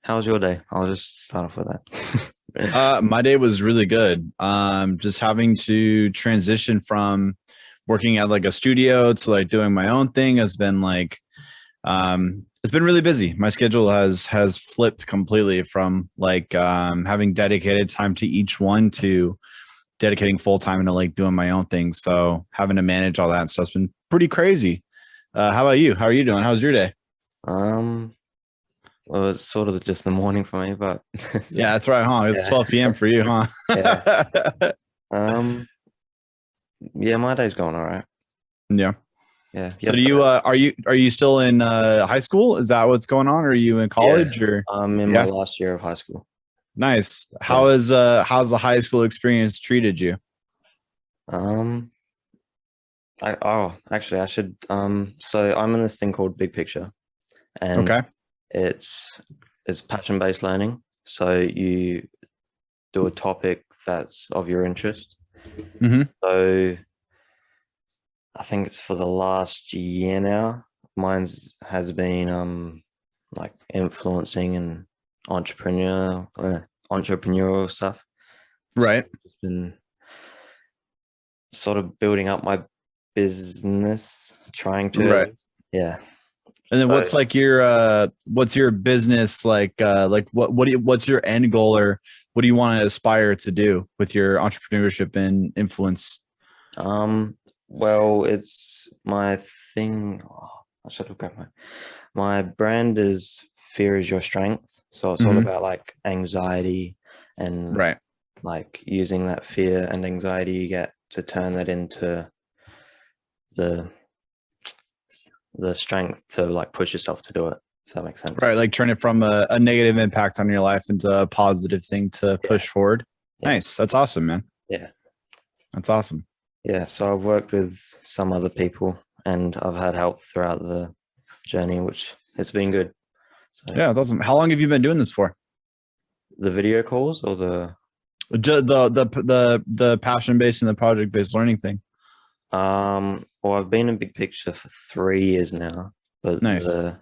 How was your day? I'll just start off with that. My day was really good. Just having to transition from working at like a studio to like doing my own thing has been like it's been really busy. My schedule has flipped completely from like having dedicated time to each one to dedicating full time into like doing my own thing. So having to manage all that stuff's been pretty crazy. How about you? How are you doing? How's your day? Um, well, it's sort of just the morning for me, but Yeah, that's right, huh? It's yeah, 12 p.m. for you, huh? yeah. Um, yeah, my day's going all right. Yeah. Yeah, So do you are you still in high school? Is that what's going on? Or are you in yeah. college or I'm in my yeah? last year of high school. Nice. Yeah. How's the high school experience treated you? Um, actually I should so I'm in this thing called Big Picture, and Okay. it's it's passion-based learning. So you do a topic that's of your interest. Mm-hmm. So I think it's for the last year now. Mine's has been like influencing and entrepreneurial stuff. So Right. I've just been sort of building up my business, trying to at Right. least. Yeah. And then So what's your business like what's your end goal or what do you want to aspire to do with your entrepreneurship and influence? um well, it's my thing. I should have got my brand is fear is your strength. So it's all Mm-hmm. about like anxiety and Right. like using that fear and anxiety you get to turn that into the the strength to like push yourself to do it, if that makes sense. Right. Like turn it from a negative impact on your life into a positive thing to Yeah, push forward. yeah, Nice. That's awesome, man. yeah, That's awesome. yeah. So I've worked with some other people and I've had help throughout the journey, which has been good. So Yeah, that's awesome. How long have you been doing this for? the video calls or the The passion based and the project based learning thing. well, I've been in Big Picture for 3 years now, but Nice. the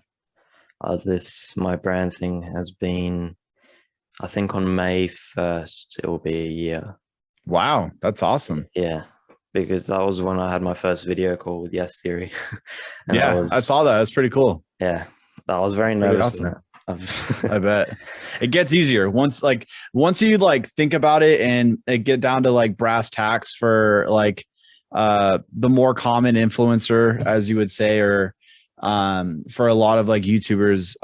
this my brand thing has been, I think on May 1st it will be a year. Wow, that's awesome. Yeah, because that was when I had my first video call with Yes Theory, and I Yeah, I was saw that. That's pretty cool. yeah, I was very It's pretty nervous in awesome. that. I've I bet it gets easier once you like think about it and it get down to like brass tacks for like the more common influencer, as you would say, or for a lot of like YouTubers,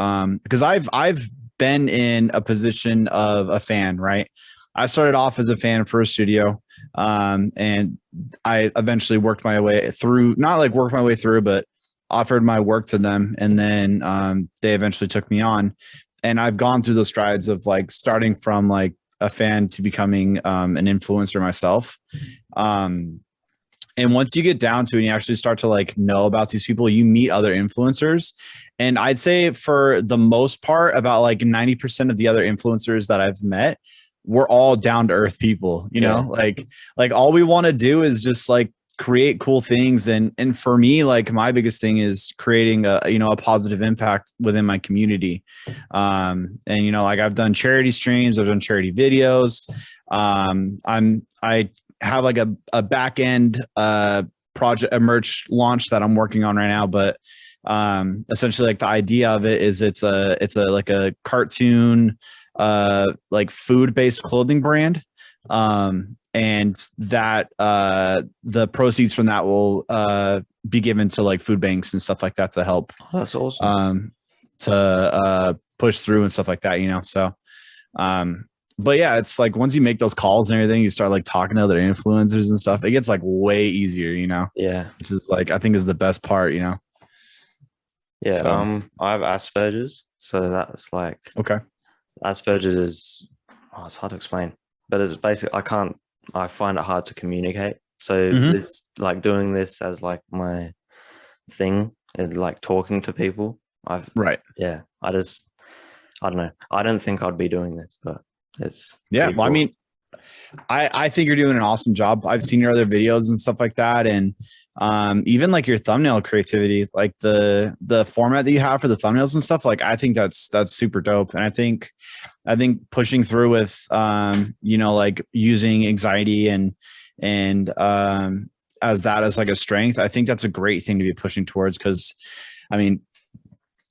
because I've been in a position of a fan, right? I started off as a fan for a studio, and I eventually worked my way through, not like worked my way through, but offered my work to them, and then they eventually took me on. And I've gone through those strides of like starting from like a fan to becoming an influencer myself. Um, and once you get down to it and you actually start to like know about these people, you meet other influencers. And I'd say for the most part, about like 90% of the other influencers that I've met, we're all down to earth people, you know, yeah, like all we want to do is just like create cool things. And for me, like my biggest thing is creating a, you know, a positive impact within my community. And, you know, like I've done charity streams, I've done charity videos. I have like a back end project, a merch launch that I'm working on right now. But essentially, like the idea of it is it's a like a cartoon like food based clothing brand. And that the proceeds from that will be given to like food banks and stuff like that to help oh, that's awesome. um, to push through and stuff like that, you know. So um, but yeah, it's like once you make those calls and everything, you start like talking to other influencers and stuff. It gets like way easier, you know, Yeah, which is like I think is the best part, you know. yeah. So I have Asperger's, so that's like okay. Asperger's is, oh, it's hard to explain, but it's basically I find it hard to communicate. So Hmm. this like doing this as like my thing and like talking to people. I've Right. yeah, I don't know. I don't think I'd be doing this, but it's Yeah. pretty Well, I cool. mean, I think you're doing an awesome job. I've seen your other videos and stuff like that, and even like your thumbnail creativity, like the format that you have for the thumbnails and stuff. Like I think that's super dope. And I think pushing through with you know, like using anxiety and as that as like a strength, I think that's a great thing to be pushing towards, because I mean,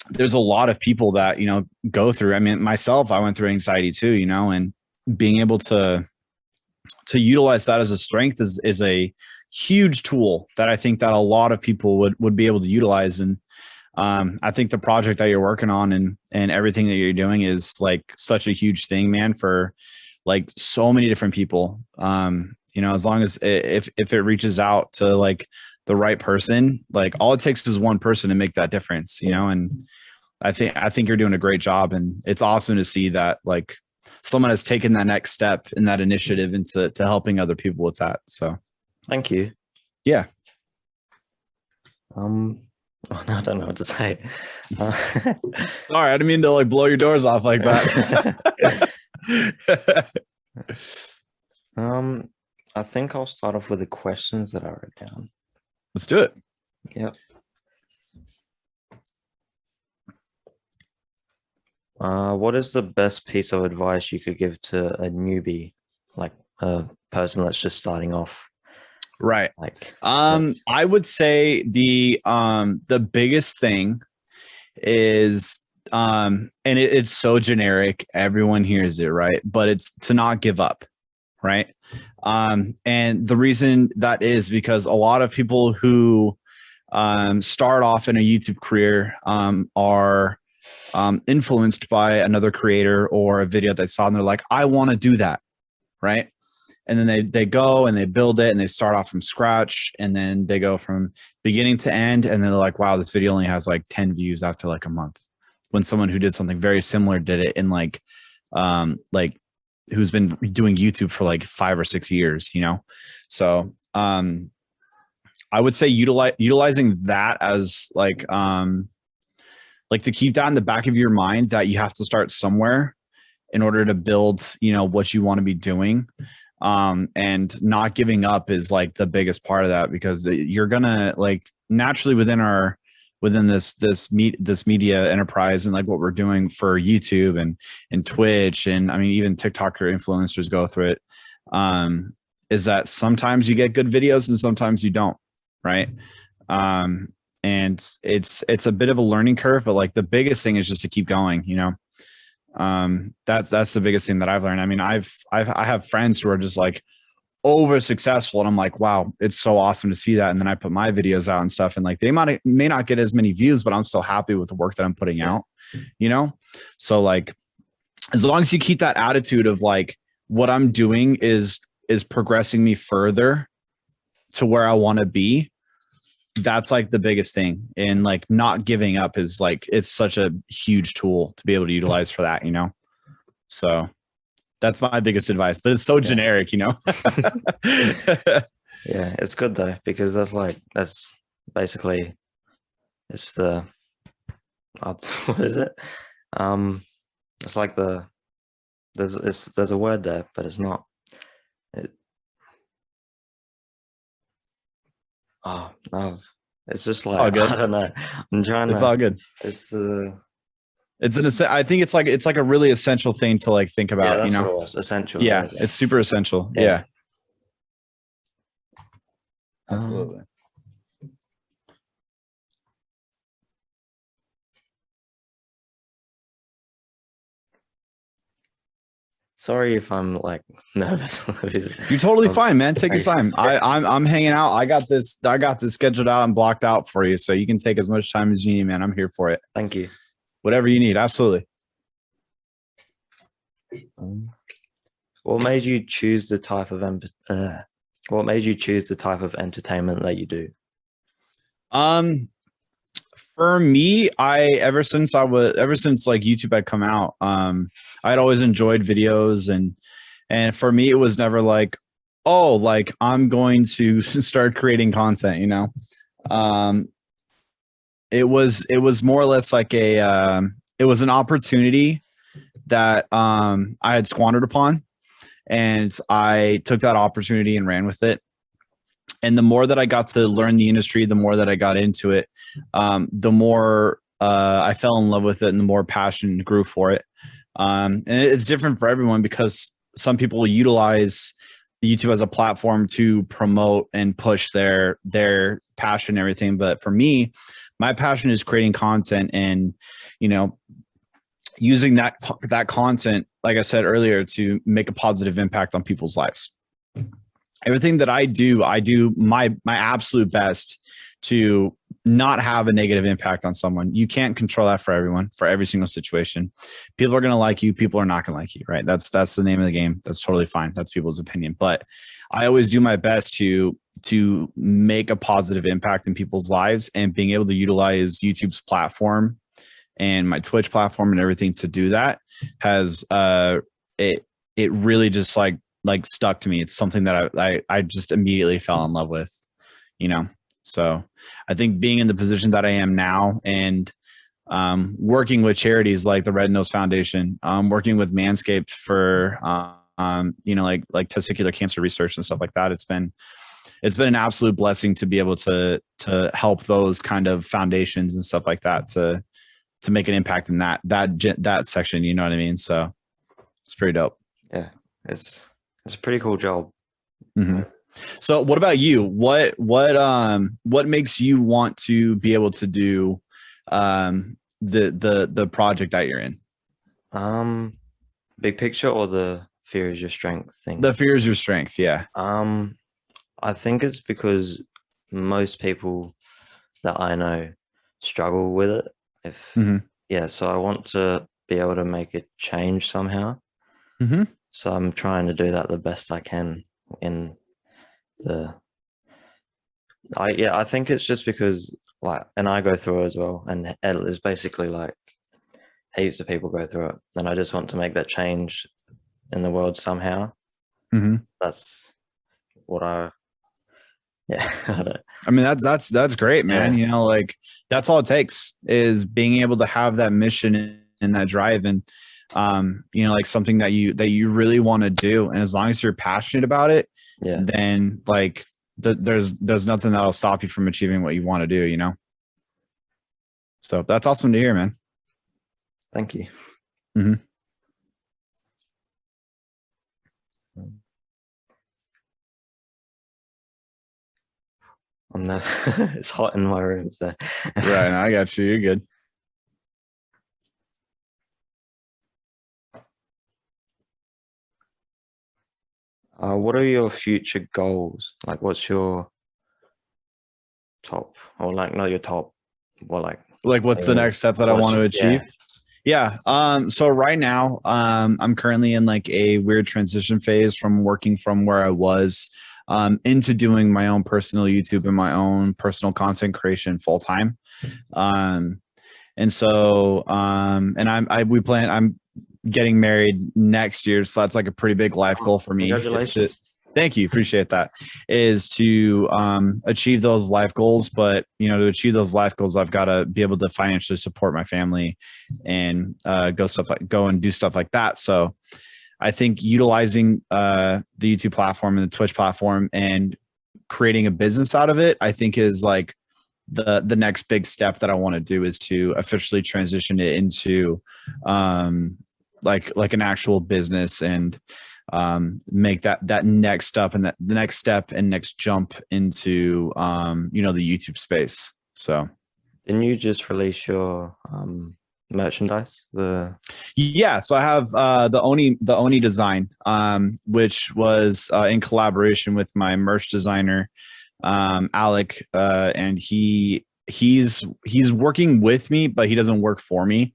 there's a lot of people that, you know, go through. I mean, myself, I went through anxiety too, you know, and being able to utilize that as a strength is a huge tool that I think that a lot of people would be able to utilize. And I think the project that you're working on and everything that you're doing is like such a huge thing, man, for like so many different people. You know, as long as if it reaches out to like the right person, like all it takes is one person to make that difference, you know. And I think you're doing a great job, and it's awesome to see that like someone has taken that next step in that initiative into helping other people with that. So Thank you. yeah. Oh, no, I don't know what to say. Sorry, I didn't mean to like blow your doors off like that. I think I'll start off with the questions that I wrote down. Let's do it. Yep. What is the best piece of advice you could give to a newbie, like a person that's just starting off? Right. Like, I would say the biggest thing is, and it's so generic, everyone hears it, right? But it's to not give up, right? And the reason that is because a lot of people who start off in a YouTube career are influenced by another creator or a video they saw, and they're like, I want to do that, right? And then they go and they build it and they start off from scratch, and then they go from beginning to end, and they're like, wow, this video only has like 10 views after like a month, when someone who did something very similar did it in like who's been doing YouTube for like 5 or 6 years, you know? So I would say utilizing that as like to keep that in the back of your mind, that you have to start somewhere in order to build, you know, what you want to be doing. And not giving up is like the biggest part of that, because you're gonna like naturally within this media enterprise and like what we're doing for YouTube and Twitch, and I mean even TikToker influencers go through it, is that sometimes you get good videos and sometimes you don't, right? And it's a bit of a learning curve, but like the biggest thing is just to keep going, you know. That's the biggest thing that I've learned. I mean, I have friends who are just like over successful, and I'm like, wow, it's so awesome to see that. And then I put my videos out and stuff, and like they may not get as many views, but I'm still happy with the work that I'm putting out, you know? So like, as long as you keep that attitude of like, what I'm doing is progressing me further to where I want to be, that's like the biggest thing. And like not giving up is like, it's such a huge tool to be able to utilize for that, you know? So that's my biggest advice, but it's so generic, you know? Yeah, it's good though, because that's basically, it's the, what is it? It's like there's a word there, but it's not. Oh no, it's just like, all good. I don't know. I'm trying to. It's all good. I think it's like a really essential thing to like think about, that's you know? what it was, essential. Yeah, it's super essential. Yeah. Absolutely. Sorry if I'm like nervous. You're totally fine, man. Take your time. I'm hanging out. I got this scheduled out and blocked out for you, so you can take as much time as you need, man. I'm here for it. Thank you. Whatever you need, absolutely. What made you choose the type of entertainment that you do? For me, ever since like YouTube had come out, I had always enjoyed videos, and for me it was never like, oh, like I'm going to start creating content, you know. It was more or less like it was an opportunity that I had squandered upon, and I took that opportunity and ran with it. And the more that I got to learn the industry, the more that I got into it, the more I fell in love with it, and the more passion grew for it. And it's different for everyone, because some people utilize YouTube as a platform to promote and push their passion and everything. But for me, my passion is creating content, and using that content, like I said earlier, to make a positive impact on people's lives. Everything that I do my absolute best to not have a negative impact on someone. You can't control that for everyone, for every single situation. People are going to like you. People are not going to like you, right? That's the name of the game. That's totally fine. That's people's opinion. But I always do my best to make a positive impact in people's lives, and being able to utilize YouTube's platform and my Twitch platform and everything to do that has it really just like stuck to me. It's something that I just immediately fell in love with, So I think being in the position that I am now, and working with charities like the Red Nose Foundation, working with Manscaped for like testicular cancer research and stuff like that, it's been an absolute blessing to be able to help those kind of foundations and stuff like that to make an impact in that section. You know what I mean? So it's pretty dope. Yeah, it's a pretty cool job. Mm-hmm. So what about you? What makes you want to be able to do the project that you're in? Big picture, or the fear is your strength thing? The fear is your strength, yeah. I think it's because most people that I know struggle with it. So I want to be able to make a change somehow. Mm-hmm. So I'm trying to do that the best I can I think it's just because, and I go through it as well, and it's basically like heaps of people go through it, and I just want to make that change in the world somehow. Mm-hmm. That's what I mean, that's great, man. Yeah. That's all it takes, is being able to have that mission and that drive, and something that you really want to do. And as long as you're passionate about it, then there's nothing that'll stop you from achieving what you want to do, So that's awesome to hear, man. Thank you. Mm-hmm. It's hot in my room, so right. No, I got you. You're good. What are your future goals? What's your top, or not your top? Well, what's the next step that I want to achieve? Yeah. So right now, I'm currently in a weird transition phase from working from where I was into doing my own personal YouTube and my own personal content creation full time. And so, I'm getting married next year. So that's a pretty big life goal for me. Congratulations. Thank you. Appreciate that. Is to achieve those life goals. But, to achieve those life goals, I've got to be able to financially support my family and go and do stuff like that. So I think utilizing the YouTube platform and the Twitch platform and creating a business out of it, I think is the next big step that I want to do, is to officially transition it into an actual business, and make that next step and the next step and next jump into the YouTube space. So didn't you just release your merchandise? So I have the Oni design, which was in collaboration with my merch designer Alec, and he's working with me, but he doesn't work for me.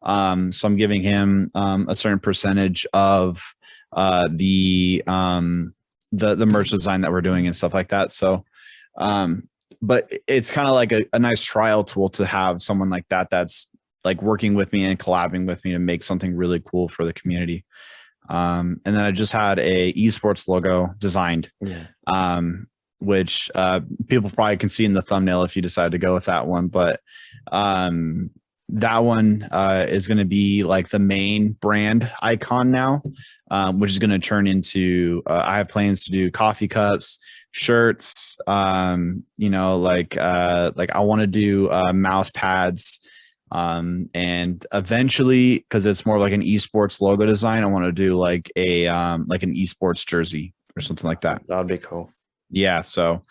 So I'm giving him a certain percentage of the merch design that we're doing and stuff like that. So but it's kind of a nice trial tool to have someone like that that's working with me and collabing with me to make something really cool for the community. And then I just had a esports logo designed, which people probably can see in the thumbnail if you decide to go with that one. But that one is going to be like the main brand icon now, which is going to turn into. I have plans to do coffee cups, shirts. You know, like I want to do mouse pads. And eventually, because it's more like an esports logo design, I want to do like like an esports jersey or something like that. That'd be cool. Yeah, so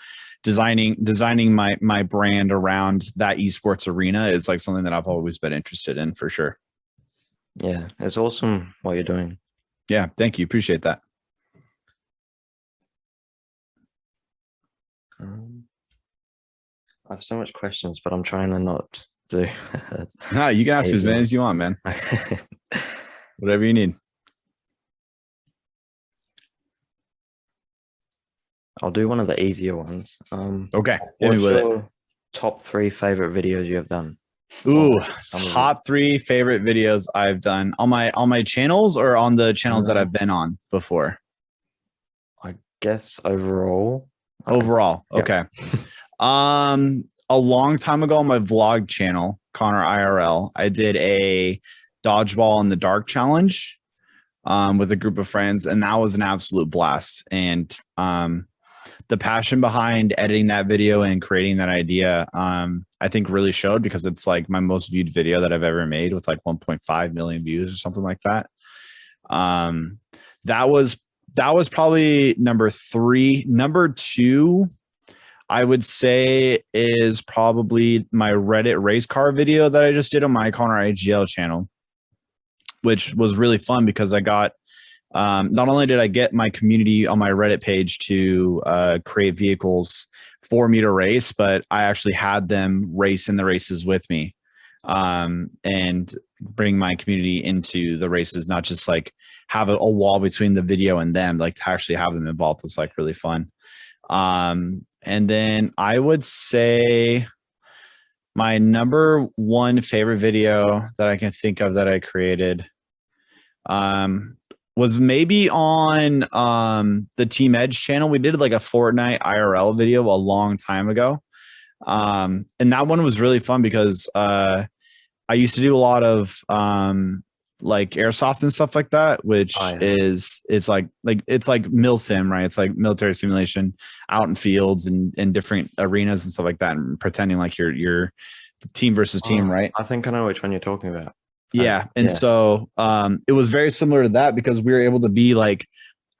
designing my brand around that esports arena is like something that I've always been interested in for sure. Yeah, it's awesome what you're doing. Yeah, thank you. Appreciate that. I have so much questions, but I'm trying to not do. No, you can ask as many as you want, man. Whatever you need. I'll do one of the easier ones. Okay, hit me What's with it. your top 3 favorite videos you have done? Ooh, Some of top 3 favorite videos I've done on my channels or on the channels that Uh, I've been on before. I guess overall. Overall, Yeah. okay. A long time ago on my vlog channel, ConnorIRL, I did a dodgeball in the dark challenge with a group of friends, and that was an absolute blast. And the passion behind editing that video and creating that idea, I think really showed, because it's like my most viewed video that I've ever made with like 1.5 million views or something like that. That was probably number 3. Number 2, I would say, is probably my Reddit race car video that I just did on my ConnorIGL channel, which was really fun because I got, not only did I get my community on my Reddit page to create vehicles for me to race, but I actually had them race in the races with me, and bring my community into the races, not just like have a wall between the video and them, like to actually have them involved was like really fun. And then I would say my number 1 favorite video that I can think of that I created was maybe on the Team Edge channel. We did like a Fortnite IRL video a long time ago. And that one was really fun because I used to do a lot of like airsoft and stuff like that, which is like it's like mil sim, right? It's like military simulation out in fields and in different arenas and stuff like that, and pretending like you're team versus team, right? I think I know which one you're talking about. Yeah. And so it was very similar to that because we were able to be like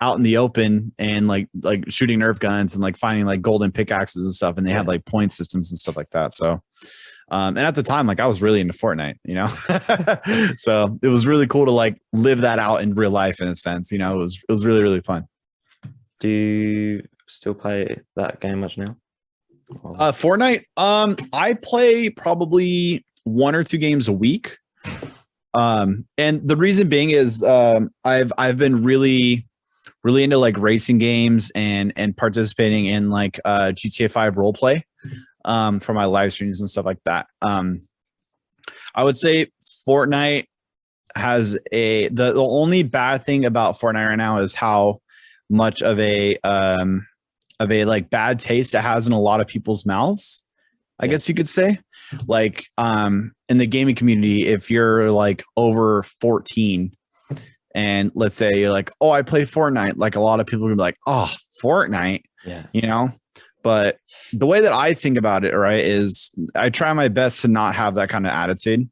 out in the open and like shooting Nerf guns and like finding like golden pickaxes and stuff. And they had like point systems and stuff like that. So and at the time, like I was really into Fortnite, you know, so it was really cool to like live that out in real life in a sense, you know. It was really, really fun. Do you still play that game much now? Fortnite, I play probably 1 or 2 games a week. And the reason being is I've been really into like racing games and participating in like GTA 5 role play for my live streams and stuff like that. I would say Fortnite has the only bad thing about Fortnite right now is how much of a like bad taste it has in a lot of people's mouths, I guess you could say. Like in the gaming community, if you're like over 14 and let's say you're like, oh, I play Fortnite, like a lot of people are gonna be like, oh, Fortnite, you know. But the way that I think about it, right, is I try my best to not have that kind of attitude.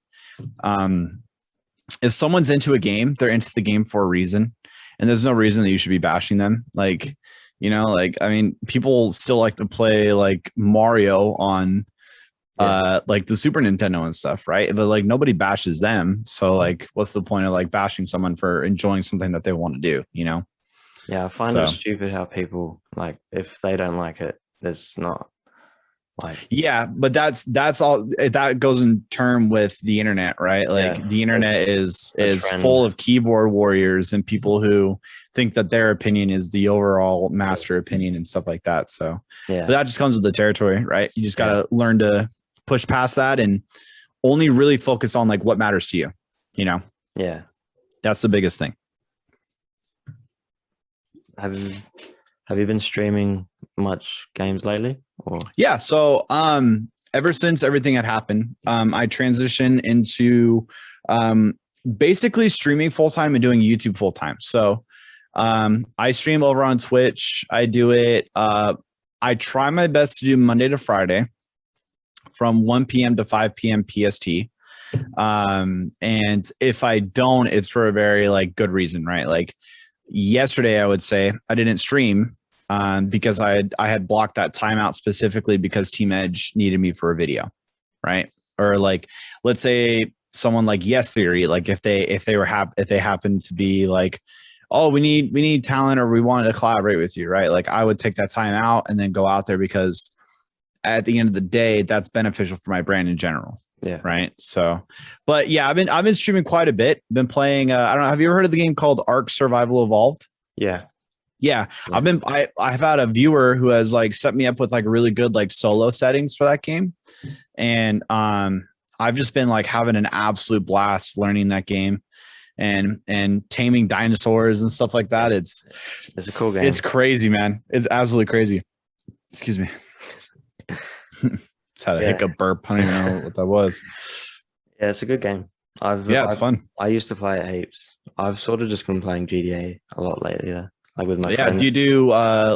If someone's into a game, they're into the game for a reason, and there's no reason that you should be bashing them. Like, you know, like, I mean, people still like to play like Mario on like the Super Nintendo and stuff, right? But like nobody bashes them. So like, what's the point of like bashing someone for enjoying something that they want to do, you know? Yeah, I find it stupid how people like, if they don't like it, it's not like. Yeah, but that's all that goes in term with the internet, right? Like the internet is full of keyboard warriors and people who think that their opinion is the overall master opinion and stuff like that. So but that just comes with the territory, right? You just got to learn to push past that and only really focus on like what matters to you, you know? Yeah. That's the biggest thing. Have you been streaming much games lately? Or? Yeah. So ever since everything had happened, I transitioned into basically streaming full time and doing YouTube full time. So I stream over on Twitch. I do it. I try my best to do Monday to Friday from 1 p.m. to 5 p.m. PST. And if I don't, it's for a very like good reason, right? Like yesterday, I would say I didn't stream because I had blocked that timeout specifically because Team Edge needed me for a video, right? Or like, let's say someone like Yes Theory, like if they happen to be like, oh, we need talent or we wanted to collaborate with you, right? Like I would take that time out and then go out there because at the end of the day, that's beneficial for my brand in general. Yeah. Right. So, but yeah, I've been streaming quite a bit. Been playing. I don't know. Have you ever heard of the game called Ark Survival Evolved? Yeah. Yeah. I've had a viewer who has like set me up with like really good like solo settings for that game. And I've just been like having an absolute blast learning that game and taming dinosaurs and stuff like that. It's a cool game. It's crazy, man. It's absolutely crazy. Excuse me. Just had a hiccup burp. I don't even know what that was. Yeah, it's a good game. It's fun. I used to play it heaps. I've sort of just been playing GTA a lot lately, though. Like with my friends. Do you do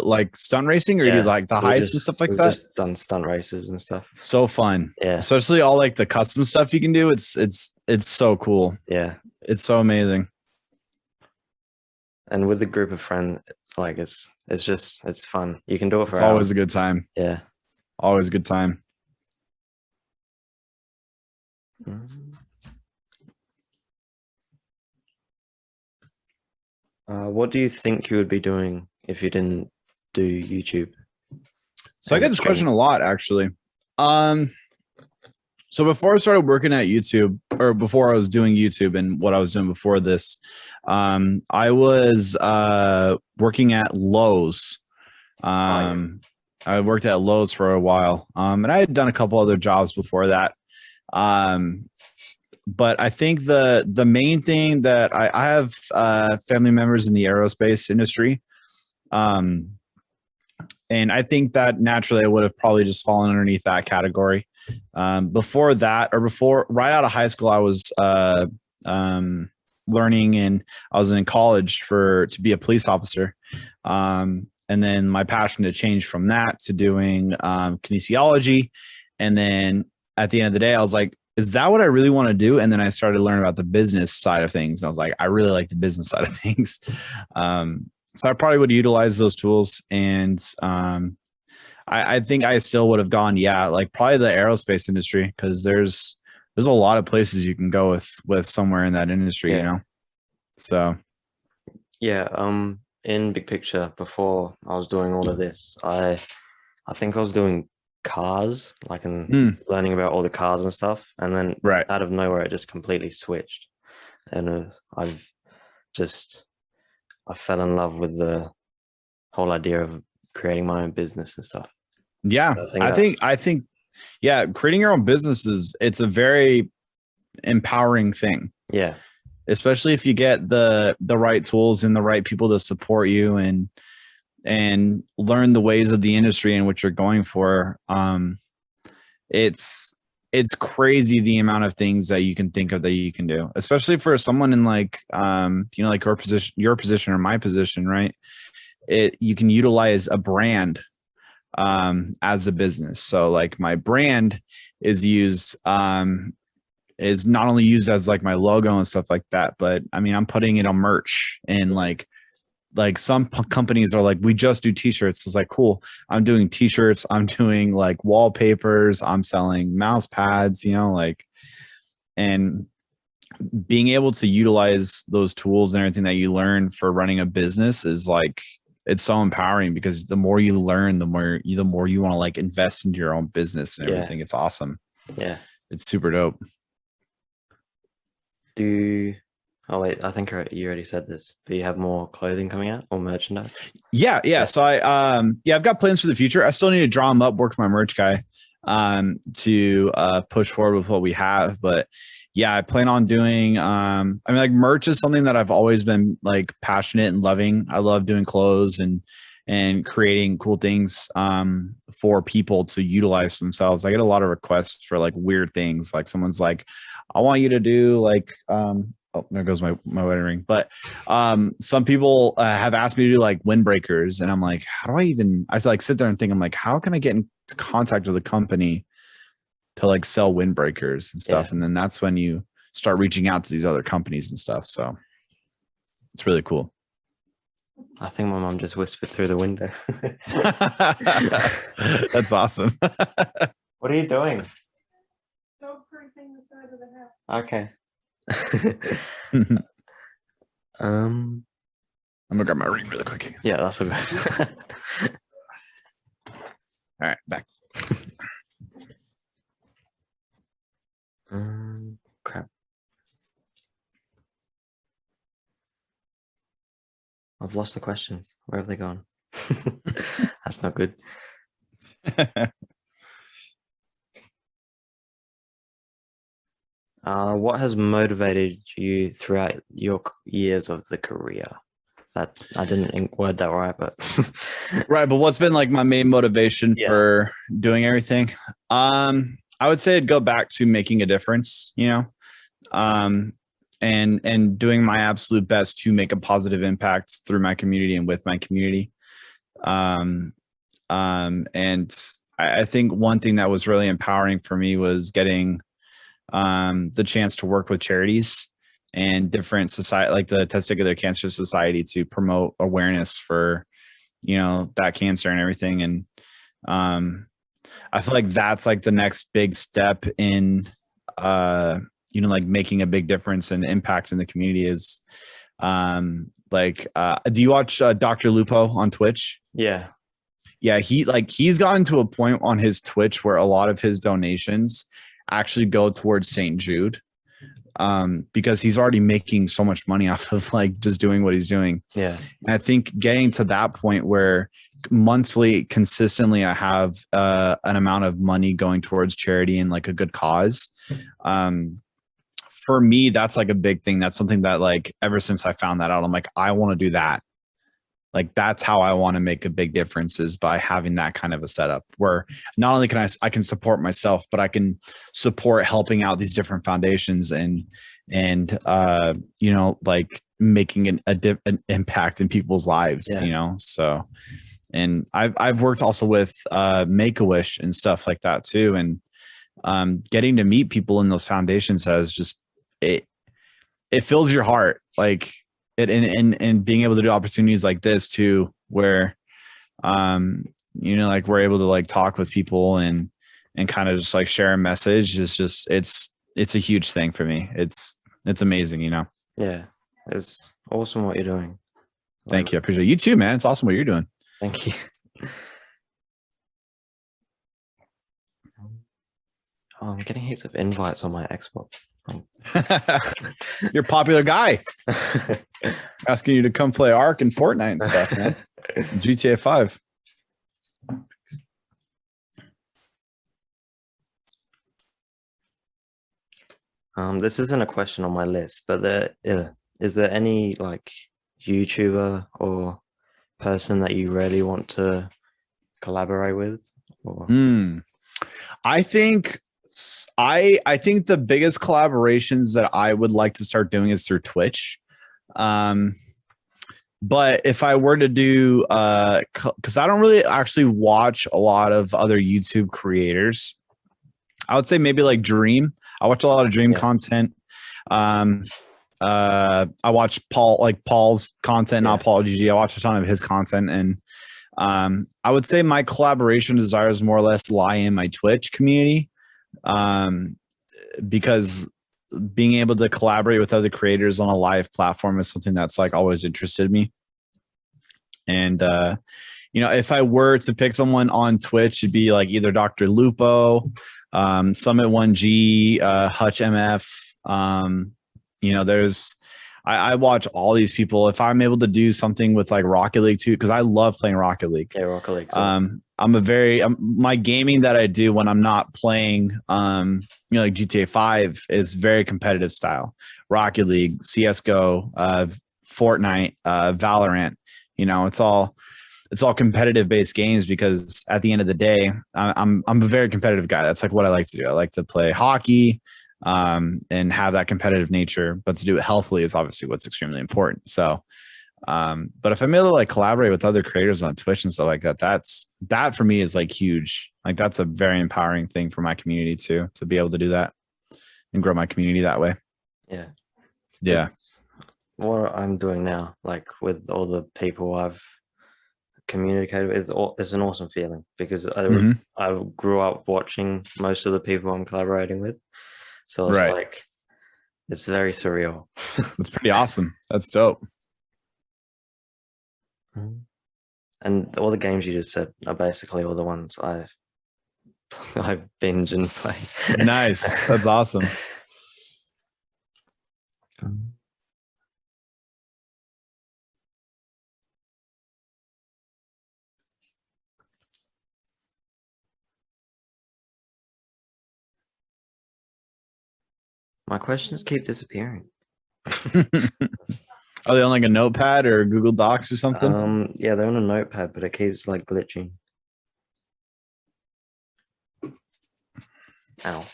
like stunt racing or do you do like the heists and stuff like that? Just done stunt races and stuff. So fun. Yeah. Especially all like the custom stuff you can do. It's so cool. Yeah. It's so amazing. And with a group of friends, like it's fun. You can do it for It's hours. always a good time. Yeah. Always a good time. What do you think you would be doing if you didn't do YouTube? So I get this question a lot, actually. So before I started working at YouTube, or before I was doing YouTube and what I was doing before this, I was working at Lowe's. I worked at Lowe's for a while, and I had done a couple other jobs before that. But I think the main thing that I have family members in the aerospace industry. And I think that naturally I would have probably just fallen underneath that category. Before that, or right out of high school, I was learning and I was in college to be a police officer. And then my passion to change from that to doing kinesiology. And then at the end of the day, I was like, is that what I really want to do? And then I started learning about the business side of things. And I was like, I really like the business side of things. So I probably would utilize those tools. And I think I still would have gone, like probably the aerospace industry, because there's a lot of places you can go with somewhere in that industry, you know? So. Yeah. In big picture, before I was doing all of this, I think I was doing cars, like learning about all the cars and stuff. And then out of nowhere, it just completely switched. And I fell in love with the whole idea of creating my own business and stuff. Yeah, so I think, creating your own business it's a very empowering thing. Yeah, especially if you get the right tools and the right people to support you and learn the ways of the industry in which you're going for. It's crazy the amount of things that you can think of that you can do, especially for someone in like, like your position or my position, right? You can utilize a brand as a business. So like my brand is used, is not only used as like my logo and stuff like that, but I mean, I'm putting it on merch and like some companies are like, we just do t-shirts. It's like, cool. I'm doing t-shirts. I'm doing like wallpapers. I'm selling mouse pads, and being able to utilize those tools and everything that you learn for running a business is like, it's so empowering, because the more you learn, the more you want to like invest into your own business and everything. It's awesome. Yeah. It's super dope. Oh wait, I think you already said this. Do you have more clothing coming out or merchandise? Yeah. So I've got plans for the future. I still need to draw them up, work with my merch guy, to push forward with what we have. But yeah, I plan on doing. Like merch is something that I've always been like passionate and loving. I love doing clothes and and creating cool things for people to utilize themselves. I get a lot of requests for like weird things. Like someone's like, I want you to do like, oh, there goes my wedding ring. But some people have asked me to do like windbreakers, and I'm like, how do I like sit there and think, I'm like, how can I get in contact with a company to like sell windbreakers and stuff? And then that's when you start reaching out to these other companies and stuff. So it's really cool. I think my mom just whispered through the window. That's awesome. What are you doing? Dog proofing the side of the house. Okay. I'm gonna grab my ring really quick. Yeah, that's all good. All right, back. Crap. I've lost the questions. Where have they gone? That's not good. What has motivated you throughout your years of the career? That I didn't word that right, but right. But what's been like my main motivation for doing everything? I would say it'd go back to making a difference, you know, and doing my absolute best to make a positive impact through my community and with my community. And I think one thing that was really empowering for me was getting the chance to work with charities and different society, like the Testicular Cancer Society, to promote awareness for, you know, that cancer and everything. And I feel like that's like the next big step in, you know, like making a big difference and impact in the community is do you watch Dr. Lupo on Twitch? Yeah. Yeah. He's gotten to a point on his Twitch where a lot of his donations actually go towards St. Jude, because he's already making so much money off of like just doing what he's doing. Yeah. And I think getting to that point where monthly consistently I have an amount of money going towards charity and like a good cause. For me, that's like a big thing. That's something that like ever since I found that out, I'm like, I want to do that. Like that's how I want to make a big difference, is by having that kind of a setup where not only can I can support myself, but I can support helping out these different foundations and you know, like making an impact in people's lives, you know? So, and I've worked also with Make-A-Wish and stuff like that too. And getting to meet people in those foundations has just, it fills your heart. Like, and being able to do opportunities like this too, where, you know, like we're able to like talk with people and kind of just like share a message is just, it's a huge thing for me. It's amazing, you know? Yeah. It's awesome what you're doing. Thank you. I appreciate it. You too, man. It's awesome what you're doing. Thank you. Oh, I'm getting heaps of invites on my Xbox. You're a popular guy. Asking you to come play Ark and Fortnite and stuff, man. GTA 5. This isn't a question on my list, but is there any like YouTuber or person that you really want to collaborate with? Or? I think the biggest collaborations that I would like to start doing is through Twitch. But if I were to do, because I don't really actually watch a lot of other YouTube creators, I would say maybe like Dream. I watch a lot of Dream content. I watch Paul's content, not Paul GG. I watch a ton of his content, and I would say my collaboration desires more or less lie in my Twitch community, because being able to collaborate with other creators on a live platform is something that's like always interested me. And you know, if I were to pick someone on Twitch, it'd be like either Dr. Lupo, Summit 1G, Hutch MF. You know, I watch all these people. If I'm able to do something with like Rocket League too, because I love playing Rocket League. Yeah, Rocket League. My gaming that I do when I'm not playing, you know, like GTA 5 is very competitive style. Rocket League, CS:GO, Fortnite, Valorant. You know, it's all it's all competitive based games, because at the end of the day, I'm a very competitive guy. That's like what I like to do. I like to play hockey, and have that competitive nature, but to do it healthily is obviously what's extremely important. So, but if I'm able to like collaborate with other creators on Twitch and stuff like that, that for me is like huge. Like that's a very empowering thing for my community too, to be able to do that and grow my community that way. Yeah. Yeah. It's what I'm doing now, like with all the people I've communicated with, it's an awesome feeling, because Mhm. I grew up watching most of the people I'm collaborating with. So it's Right. like, it's very surreal. That's pretty awesome. That's dope. And all the games you just said are basically all the ones I binge and play. Nice. That's awesome. My questions keep disappearing. Are they on like a notepad or Google Docs or something? Yeah, they're on a notepad, but it keeps like glitching. Ow.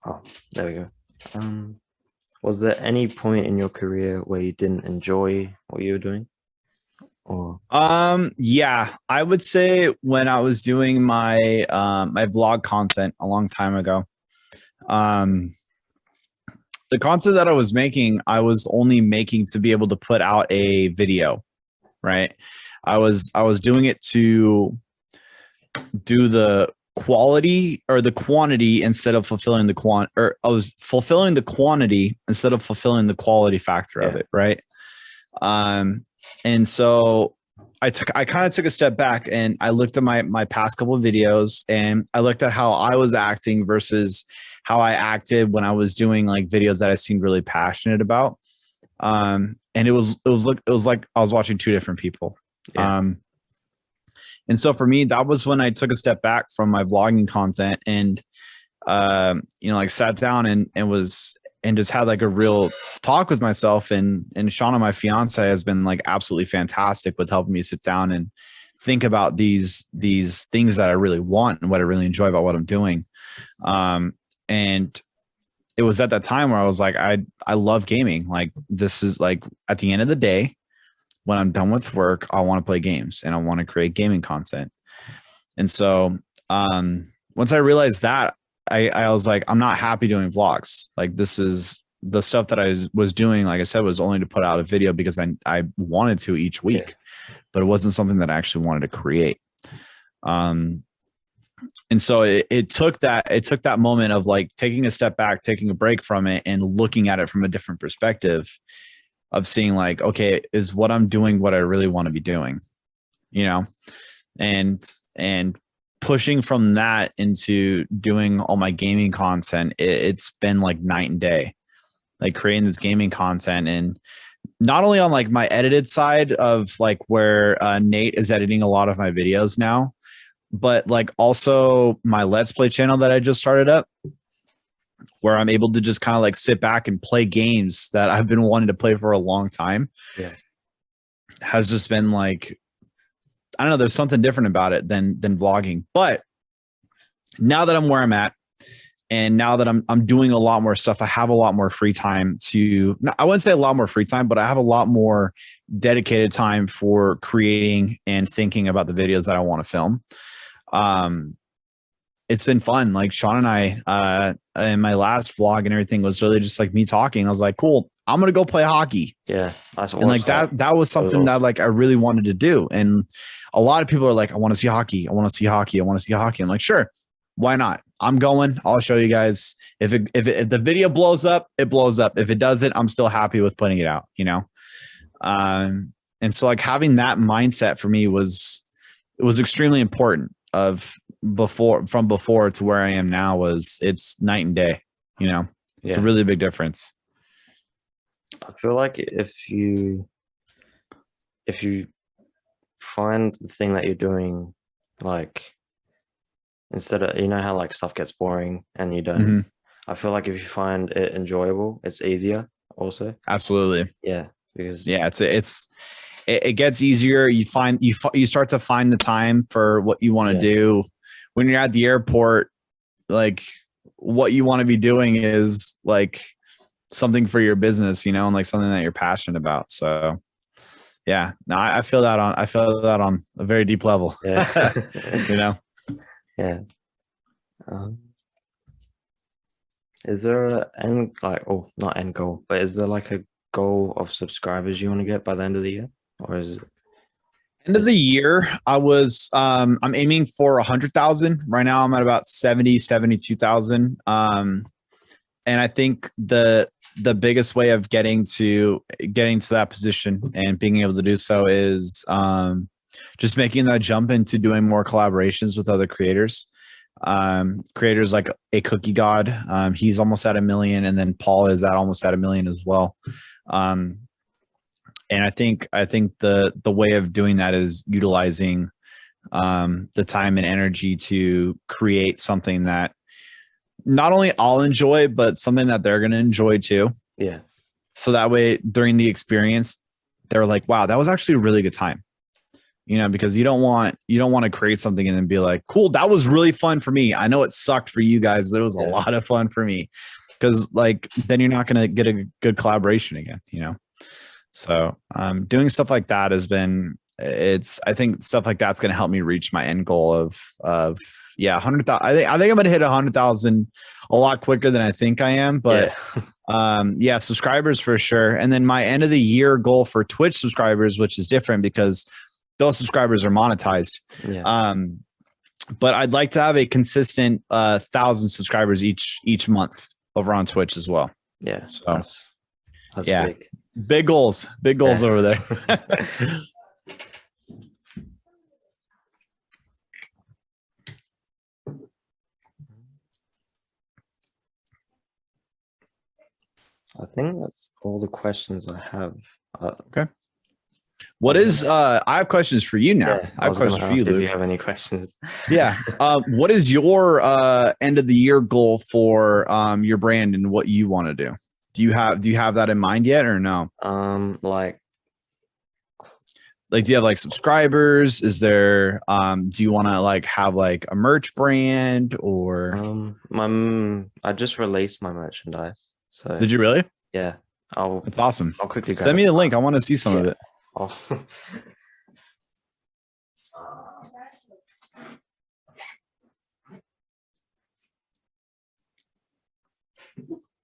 Oh, there we go. Was there any point in your career where you didn't enjoy what you were doing? Or Yeah, I would say when I was doing my my vlog content a long time ago, um the content that I was making, I was only making to be able to put out a video, right? I was doing it to do the quality or the quantity instead of fulfilling the or I was fulfilling the quantity instead of fulfilling the quality factor of Yeah. it, right? And so I kind of took a step back and I looked at my past couple of videos, and I looked at how I was acting versus how I acted when I was doing like videos that I seemed really passionate about. And it was like I was watching two different people. Yeah. And so for me, that was when I took a step back from my vlogging content and like sat down and just had like a real talk with myself. And Shauna, my fiance, has been like absolutely fantastic with helping me sit down and think about these things that I really want and what I really enjoy about what I'm doing. And it was at that time where I was like, I love gaming. Like this is like at the end of the day, when I'm done with work, I want to play games and I want to create gaming content. And so once I realized that, I was like, I'm not happy doing vlogs. Like this is the stuff that I was doing. Like I said, was only to put out a video because I wanted to each week, but it wasn't something that I actually wanted to create. And so it took that moment of like taking a step back, taking a break from it and looking at it from a different perspective of seeing like, okay, is what I'm doing what I really want to be doing, and pushing from that into doing all my gaming content. It's been like night and day, like creating this gaming content, and not only on like my edited side of like where Nate is editing a lot of my videos now, but like also my Let's Play channel that I just started up, where I'm able to just kind of like sit back and play games that I've been wanting to play for a long time. Yeah. Has just been like, I don't know, there's something different about it than vlogging. But now that I'm where I'm at, and now that I'm doing a lot more stuff, I have a lot more free time I wouldn't say a lot more free time, but I have a lot more dedicated time for creating and thinking about the videos that I want to film. It's been fun. Like Sean and I, in my last vlog and everything was really just like me talking. I was like, cool, I'm going to go play hockey. Yeah. And like that was something that like I really wanted to do. And a lot of people are like, I want to see hockey. I want to see hockey. I want to see hockey. I'm like, sure, why not? I'm going. I'll show you guys. If the video blows up, it blows up. If it doesn't, I'm still happy with putting it out, And so like having that mindset for me was extremely important from before to where I am now. It's night and day, It's a really big difference. I feel like if you find the thing that you're doing, like instead of, how like stuff gets boring and you don't, I feel like if you find it enjoyable, it's easier also. Absolutely. Yeah, because it gets easier. You start to find the time for what you want to do when you're at the airport. Like what you want to be doing is like something for your business, you know, and like something that you're passionate about. So yeah, no, I feel that on a very deep level. Yeah. You know? Yeah. Is there an end, not end goal, but is there like a goal of subscribers you want to get by the end of the year, or is it End of the year, I'm aiming for 100,000. Right now I'm at about 72,000. And I think the biggest way of getting to that position and being able to do so is just making that jump into doing more collaborations with other creators. Creators like a Cookie God, he's almost at 1 million, and then Paul is almost at 1 million as well. And I think the way of doing that is utilizing the time and energy to create something that not only I'll enjoy, but something that they're going to enjoy too. Yeah. So that way, during the experience, they're like, "Wow, that was actually a really good time." You know, because you don't want to create something and then be like, "Cool, that was really fun for me. I know it sucked for you guys, but it was a lot of fun for me." Because like then you're not going to get a good collaboration again. You know. So doing stuff like that has been, I think stuff like that's going to help me reach my end goal of 100,000. I think I'm going to hit 100,000 a lot quicker than I think I am, but subscribers for sure. And then my end of the year goal for Twitch subscribers, which is different because those subscribers are monetized. Yeah. But I'd like to have a consistent 1,000 subscribers each month over on Twitch as well. Yeah. So that's big. Big goals over there. I think that's all the questions I have. Okay. What is I have questions for you now. Yeah, I have questions for you, Luke. If you have any questions. Yeah. What is your end of the year goal for your brand and what you want to do? Do you have that in mind yet or no? Like do you have like subscribers? Is there do you want to like have like a merch brand or I just released my merchandise. So did you really? Yeah. That's awesome. I'll quickly send me the link. I want to see some of it.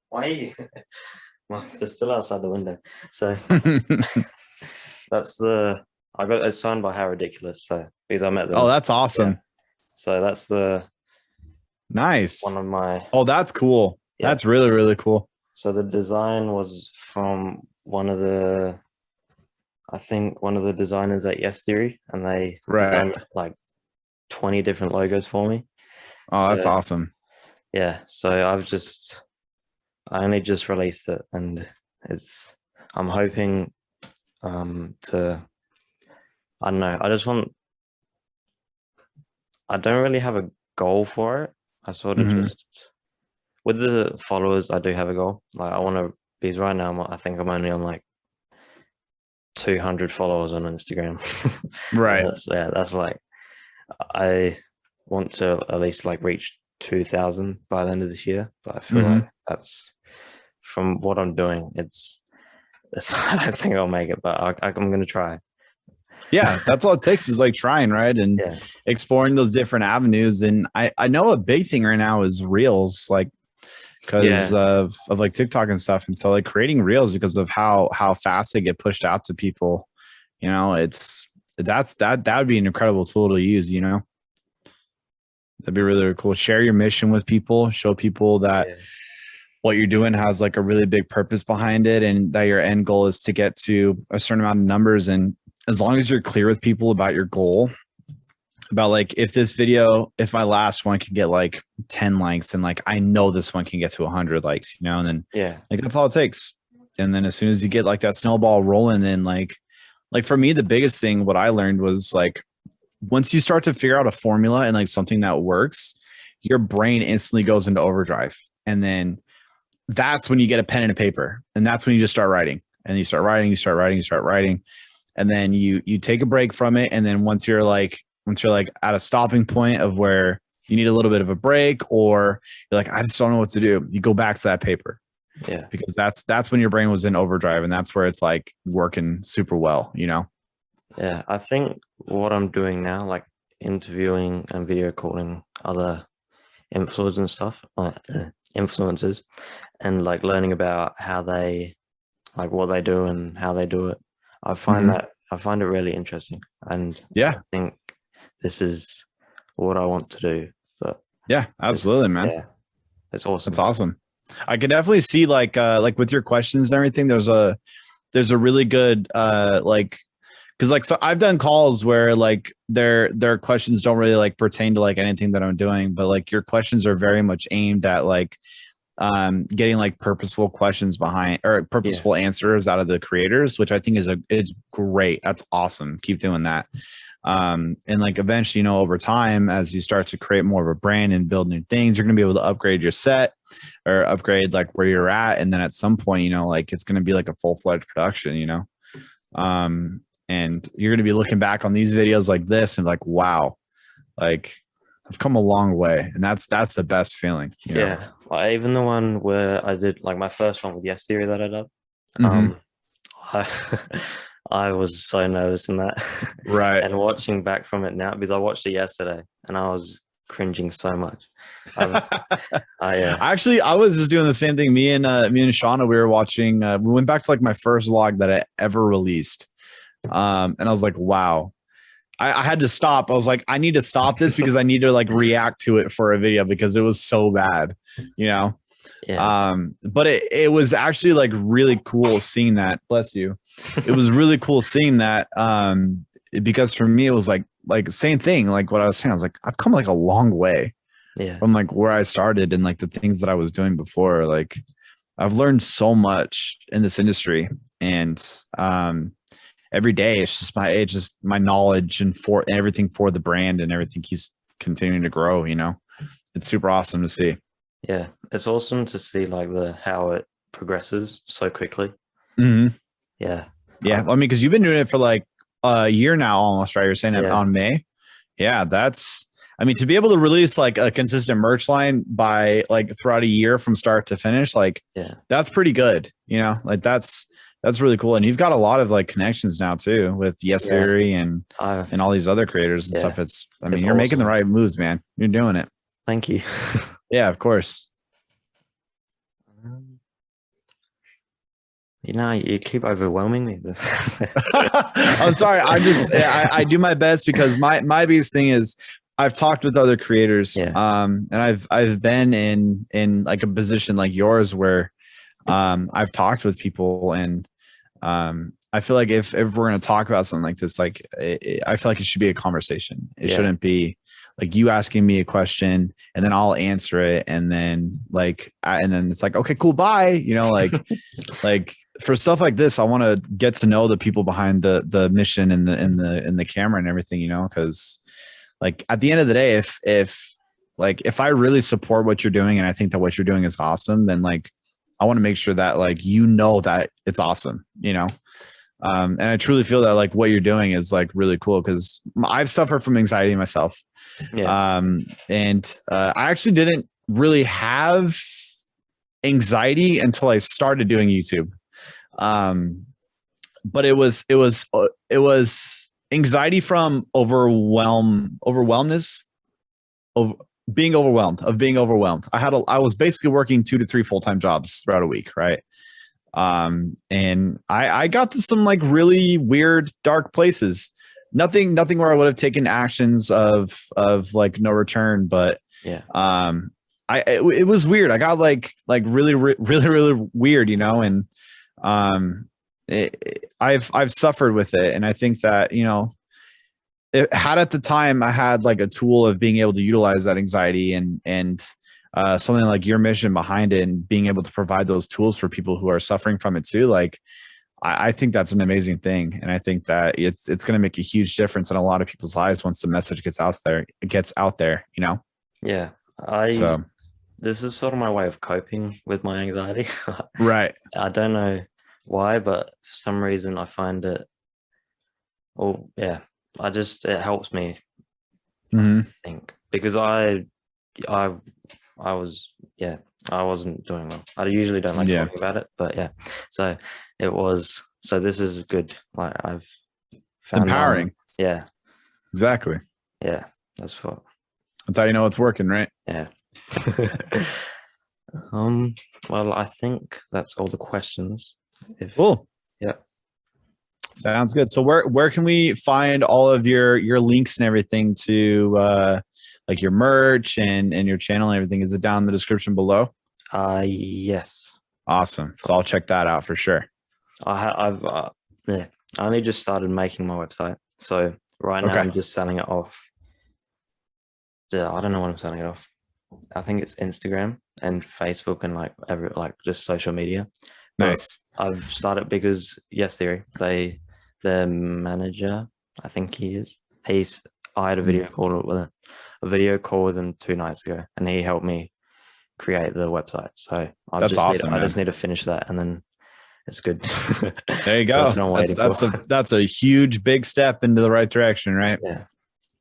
Why? Well, they're still outside the window. So that's I got it signed by How Ridiculous. So because I met them. Oh, that's awesome. Yeah. So that's nice one of my. Oh, that's cool. Yeah. That's really, really cool. So the design was from one of the designers at Yes Theory, and they designed like 20 different logos for me. Oh, that's awesome. Yeah. So I only just released it, and I'm hoping to, I don't know, I don't really have a goal for it. I sort of just, with the followers, I do have a goal. Like I want to, because right now I think I'm only on like 200 followers on Instagram. Right. That's like, I want to at least like reach 2,000 by the end of this year, but I feel like that's, from what I'm doing, I don't think I'll make it, but I'm going to try. Yeah, that's all it takes is like trying, right? And exploring those different avenues. And I know a big thing right now is Reels, like because of like TikTok and stuff. And so like creating Reels because of how fast they get pushed out to people, you know, that would be an incredible tool to use, you know. That'd be really, really cool. Share your mission with people, show people that what you're doing has like a really big purpose behind it, and that your end goal is to get to a certain amount of numbers. And as long as you're clear with people about your goal, about like if my last one can get like 10 likes, and like I know this one can get to 100 likes, you know, and then like that's all it takes. And then as soon as you get like that snowball rolling, then like for me, the biggest thing what I learned was like once you start to figure out a formula and like something that works, your brain instantly goes into overdrive. And then that's when you get a pen and a paper, and that's when you just start writing. and you start writing, and then you take a break from it, and then once you're like at a stopping point of where you need a little bit of a break, or you're like, I just don't know what to do, you go back to that paper. Yeah. Because that's when your brain was in overdrive, and that's where it's like working super well, you know? Yeah. I think what I'm doing now, like interviewing and video calling other influencers and stuff, influencers, and like learning about how they, like what they do and how they do it. I find it really interesting, and Yeah. I think this is what I want to do. But Yeah, absolutely, man. Yeah, it's awesome. That's awesome. I can definitely see like with your questions and everything, there's a really good like, because like, so I've done calls where like their questions don't really like pertain to like anything that I'm doing, but like your questions are very much aimed at like getting like purposeful questions behind, or purposeful answers out of the creators, which I think is great. That's awesome. Keep doing that. And like eventually, you know, over time, as you start to create more of a brand and build new things, you're going to be able to upgrade your set or upgrade like where you're at. And then at some point, you know, like it's going to be like a full-fledged production, you know? And you're going to be looking back on these videos like this and like, wow, like I've come a long way. And that's the best feeling. You know? Yeah. Like, even the one where I did like my first one with Yes Theory that I did, I was so nervous in that. Right. And watching back from it now, because I watched it yesterday and I was cringing so much. Actually, I was just doing the same thing. Me and Shauna, we were watching, we went back to like my first vlog that I ever released. And I was like, wow, I had to stop. I was like, I need to stop this because I need to like react to it for a video because it was so bad, you know? Yeah. But it was actually like really cool seeing that. Bless you. It was really cool seeing that. Because for me, it was like same thing. Like what I was saying, I was like, I've come like a long way from like where I started and like the things that I was doing before. Like I've learned so much in this industry, and every day it's just my knowledge and for everything for the brand, and everything keeps continuing to grow, you know. It's super awesome to see. Yeah, it's awesome to see like how it progresses so quickly. Yeah. I mean, because you've been doing it for like a year now almost, right? You're saying on May. Yeah, I mean, to be able to release like a consistent merch line by like throughout a year from start to finish, like that's pretty good, you know. Like that's really cool. And you've got a lot of like connections now too with Yes Theory and all these other creators and stuff. I mean, you're making the right moves, man. You're doing it. Thank you. Yeah, of course. You know, you keep overwhelming me. I'm sorry. I do my best because my biggest thing is I've talked with other creators, and I've been in like a position like yours where I've talked with people, and I feel like if we're going to talk about something like this, like I feel like it should be a conversation. It shouldn't be like you asking me a question and then I'll answer it, and then and then it's like, okay, cool, bye. You know, like like for stuff like this, I want to get to know the people behind the mission and the camera and everything, you know, because like at the end of the day, if I really support what you're doing and I think that what you're doing is awesome, then like I want to make sure that like you know that it's awesome, you know. And I truly feel that like what you're doing is like really cool, because I've suffered from anxiety myself. And I actually didn't really have anxiety until I started doing YouTube. But it was anxiety from overwhelmness, of being overwhelmed. I was basically working 2 to 3 full-time jobs throughout a week, right? And I got to some like really weird, dark places. Nothing where I would have taken actions of like no return, but it was weird. I got like really weird, you know, and I've suffered with it, and I think that, you know, at the time I had like a tool of being able to utilize that anxiety and something like your mission behind it, and being able to provide those tools for people who are suffering from it too. Like, I think that's an amazing thing. And I think that it's going to make a huge difference in a lot of people's lives once the message gets out there, you know? Yeah. This is sort of my way of coping with my anxiety. Right. I don't know. why, but for some reason I find it. Oh yeah, it helps me Hmm. think because I I was yeah I wasn't doing well. I usually don't like Yeah. talking about it, but yeah. So it was. So this is good. Like I've It's found empowering. yeah, Exactly. yeah. That's what. That's how you know it's working, right? Yeah. Well, I think that's all the questions. If Cool. yeah. Sounds good. So where can we find all of your links and everything to like your merch and your channel and everything? Is it down in the description below? Yes. Awesome. So I'll check that out for sure. I've yeah. I only just started making my website, so right now Okay. I'm just selling it off. Yeah, I don't know what I'm selling it off. I think it's Instagram and Facebook and like just social media. But Nice. I've started because Yes Theory, their manager, I think I had a video call with him 2 nights ago, and he helped me create the website. So That's awesome, I man. just need to finish that, and then it's good. There you go. That's what I'm waiting for. That's a huge big step into the right direction, right? Yeah.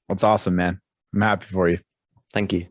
That's awesome, man. I'm happy for you. Thank you.